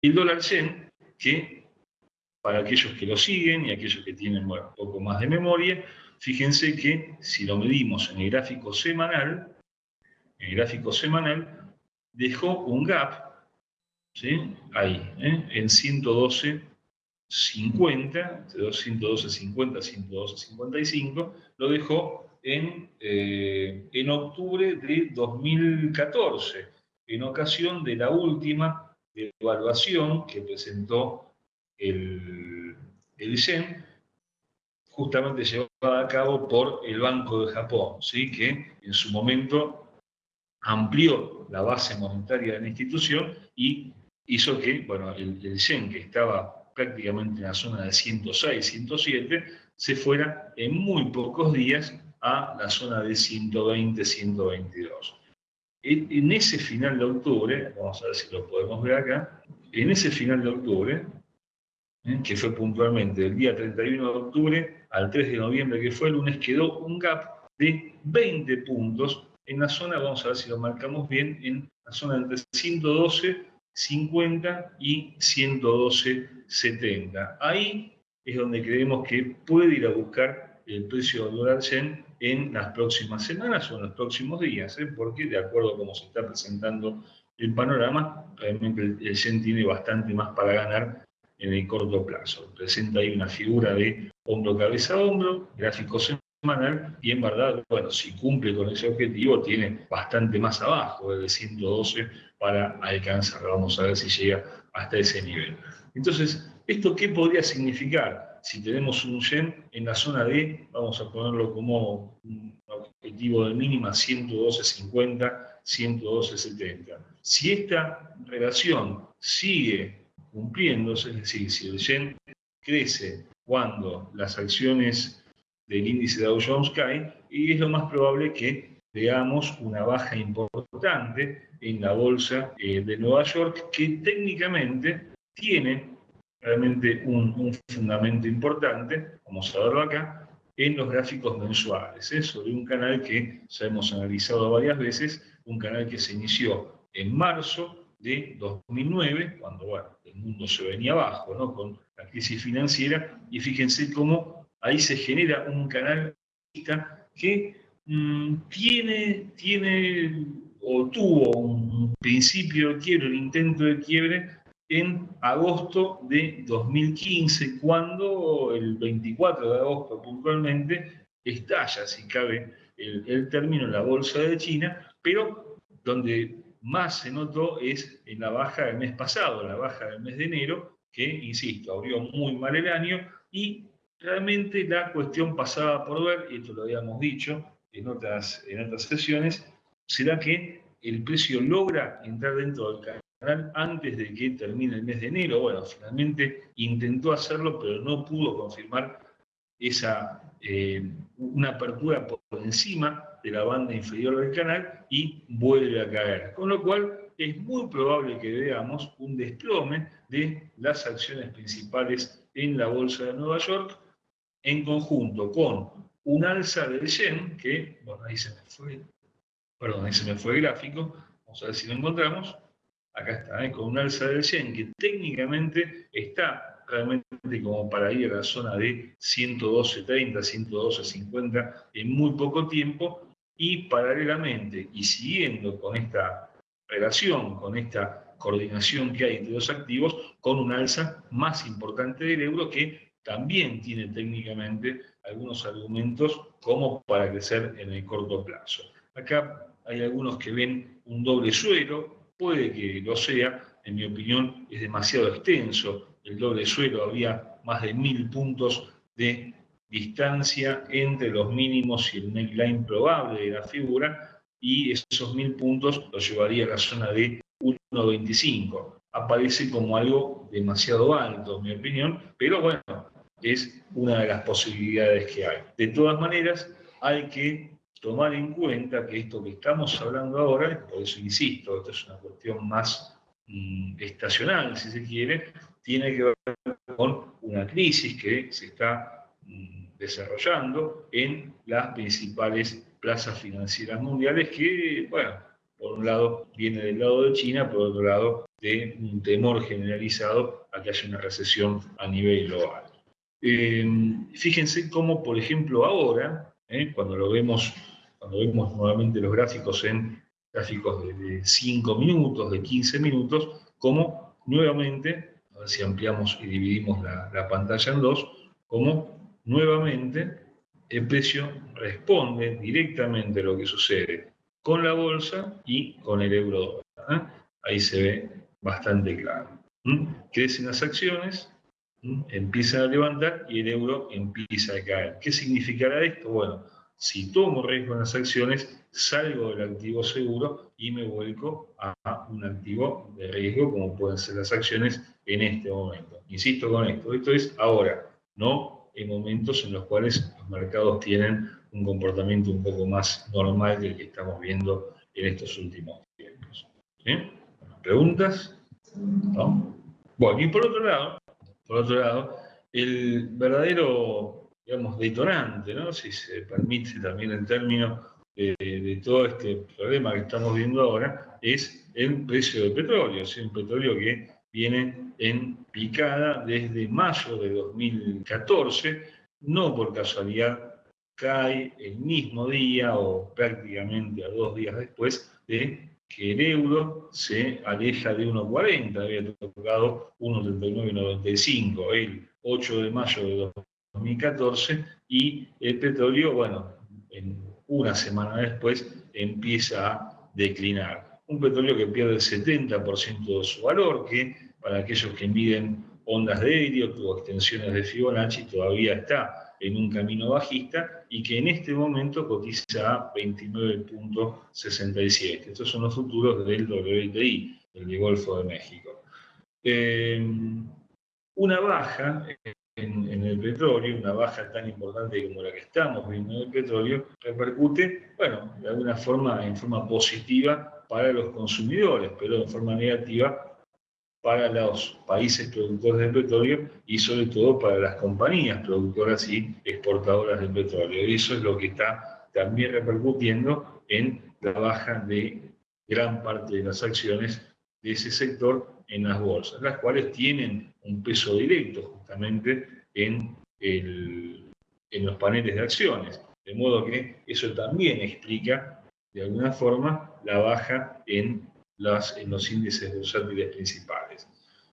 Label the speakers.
Speaker 1: el dólar yen, que para aquellos que lo siguen y aquellos que tienen un poco más de memoria, fíjense que si lo medimos en el gráfico semanal, dejó un gap, ¿sí? Ahí, en 112.50, de 112.50 a 112.55, lo dejó en octubre de 2014, en ocasión de la última evaluación que presentó el yen, justamente llevada a cabo por el Banco de Japón, ¿sí? Que en su momento amplió la base monetaria de la institución y hizo que, bueno, el yen, que estaba prácticamente en la zona de 106, 107, se fuera en muy pocos días a la zona de 120, 122. En ese final de octubre, vamos a ver si lo podemos ver acá, en ese final de octubre, que fue puntualmente del día 31 de octubre al 3 de noviembre, que fue el lunes, quedó un gap de 20 puntos en la zona, vamos a ver si lo marcamos bien, en la zona entre 112.50 y 112.70. Ahí es donde creemos que puede ir a buscar el precio del dólar yen en las próximas semanas o en los próximos días, porque de acuerdo a cómo se está presentando el panorama, realmente el yen tiene bastante más para ganar en el corto plazo. Presenta ahí una figura de hombro, cabeza, hombro, gráfico semanal, y en verdad, bueno, si cumple con ese objetivo, tiene bastante más abajo de 112 para alcanzar. Vamos a ver si llega hasta ese nivel. Entonces, ¿esto qué podría significar? Si tenemos un yen en la zona de, vamos a ponerlo como un objetivo de mínima, 112.50, 112.70. Si esta relación sigue cumpliéndose, es decir, si el yen crece cuando las acciones del índice Dow Jones caen, y es lo más probable que veamos una baja importante en la bolsa de Nueva York, que técnicamente tiene realmente un fundamento importante, vamos a verlo acá, en los gráficos mensuales, sobre un canal que ya hemos analizado varias veces, un canal que se inició en marzo de 2009, cuando bueno, el mundo se venía abajo, ¿no? Con la crisis financiera, y fíjense cómo ahí se genera un canal que tiene o tuvo un principio de quiebre, un intento de quiebre en agosto de 2015, cuando el 24 de agosto puntualmente estalla, si cabe el término, en la bolsa de China, pero donde más se notó es en la baja del mes pasado, la baja del mes de enero, que, insisto, abrió muy mal el año, y realmente la cuestión pasaba por ver, y esto lo habíamos dicho en otras sesiones, será que el precio logra entrar dentro del canal antes de que termine el mes de enero. Bueno, finalmente intentó hacerlo, pero no pudo confirmar una apertura por encima de la banda inferior del canal, y vuelve a caer. Con lo cual es muy probable que veamos un desplome de las acciones principales en la bolsa de Nueva York, en conjunto con un alza del yen, que, bueno, ahí se me fue el gráfico, vamos a ver si lo encontramos. Acá está, con un alza del yen que técnicamente está realmente como para ir a la zona de 112.30, 112.50 en muy poco tiempo, y paralelamente y siguiendo con esta relación, con esta coordinación que hay entre los activos, con un alza más importante del euro, que también tiene técnicamente algunos argumentos como para crecer en el corto plazo. Acá hay algunos que ven un doble suelo. Puede que lo sea, en mi opinión es demasiado extenso el doble suelo. Había más de 1000 puntos de distancia entre los mínimos y el neckline probable de la figura, y esos 1000 puntos los llevaría a la zona de 1.25. Aparece como algo demasiado alto, en mi opinión, pero bueno, es una de las posibilidades que hay. De todas maneras, hay que tomar en cuenta que esto que estamos hablando ahora, por eso insisto, esto es una cuestión más estacional, si se quiere, tiene que ver con una crisis que se está desarrollando en las principales plazas financieras mundiales, que, bueno, por un lado viene del lado de China, por otro lado de un temor generalizado a que haya una recesión a nivel global. Fíjense cómo, por ejemplo, ahora, cuando vemos nuevamente los gráficos en gráficos de 5 minutos, de 15 minutos, como nuevamente, a ver si ampliamos y dividimos la pantalla en dos, como nuevamente el precio responde directamente a lo que sucede con la bolsa y con el euro dólar. Ahí se ve bastante claro. Crecen las acciones, empiezan a levantar y el euro empieza a caer. ¿Qué significará esto? Bueno, si tomo riesgo en las acciones, salgo del activo seguro y me vuelco a un activo de riesgo, como pueden ser las acciones en este momento. Insisto con esto es ahora, no en momentos en los cuales los mercados tienen un comportamiento un poco más normal que el que estamos viendo en estos últimos tiempos. ¿Sí? ¿Preguntas? ¿No? Bueno, y por otro lado, el verdadero, digamos, detonante, ¿no? Si se permite también el término de todo este problema que estamos viendo ahora, es el precio del petróleo. Es un petróleo que viene en picada desde mayo de 2014, no por casualidad cae el mismo día o prácticamente a 2 días después de que el euro se aleja de 1,40, había tocado 1,3995 el 8 de mayo de 2014 y el petróleo, bueno, en una semana después empieza a declinar. Un petróleo que pierde el 70% de su valor, que para aquellos que miden ondas de Elliott o extensiones de Fibonacci todavía está en un camino bajista y que en este momento cotiza a 29,67. Estos son los futuros del WTI, del Golfo de México. Una baja en el petróleo, una baja tan importante como la que estamos viendo en el petróleo, repercute, bueno, de alguna forma, en forma positiva para los consumidores, pero en forma negativa para los países productores de petróleo y sobre todo para las compañías productoras y exportadoras de petróleo. Y eso es lo que está también repercutiendo en la baja de gran parte de las acciones de ese sector en las bolsas, las cuales tienen un peso directo justamente en los paneles de acciones. De modo que eso también explica, de alguna forma, la baja en los índices bursátiles principales.